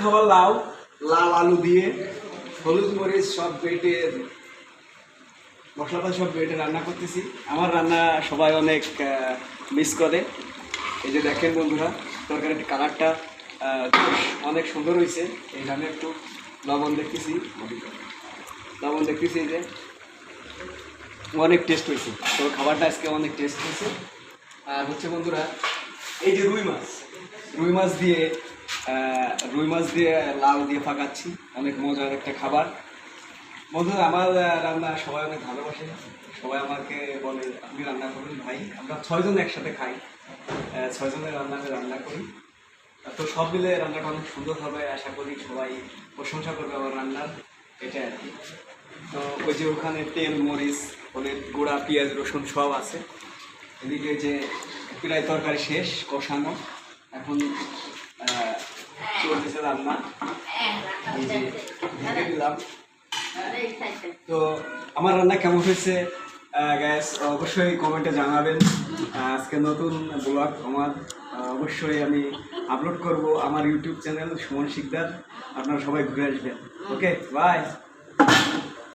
খাবার লাউ লাল আলু দিয়ে হলুদ মরিচ সব বেটে মশলাপাতি সব বেটে রান্না করতেছি। আমার রান্না সবাই অনেক মিস করে। এই যে দেখেন বন্ধুরা, তরকারির কালারটা অনেক সুন্দর হয়েছে। এইখানে একটু লবণ দেখতেছি, এই যে অনেক টেস্ট হয়েছে। তো খাবারটা আজকে অনেক টেস্ট হয়েছে। আর হচ্ছে বন্ধুরা, এই যে রুই মাছ দিয়ে লাউ দিয়ে পাকাচ্ছি, অনেক মজার একটা খাবার। বন্ধুরা, আমার রান্না সবাই অনেক ভালোবাসে, সবাই আমাকে বলে আপনি রান্না করুন ভাই। আমরা 6 জন একসাথে খাই, 6 জনের রান্না করি। তো সব মিলে রান্নাটা অনেক সুন্দর হবে, আশা করি সবাই প্রশংসা করবে আমার রান্নার, এটা আর কি। তো ওই যে ওখানে তেল মরিচ হলুদ গুঁড়া পেঁয়াজ রসুন সব আছে। এদিকে যে প্রায় তরকারি শেষ কষানো, এখন চলতেছে রান্না। এই যে ঢেকে দিলাম। তো আমার রান্না কেমন হয়েছে গ্যাস অবশ্যই কমেন্টে জানাবেন। আজকে নতুন ব্লগ আমার অবশ্যই আমি আপলোড করব আমার ইউটিউব চ্যানেল সুমন শিকদার। আপনারা সবাই ঘুরে আসবেন। ওকে, বাই।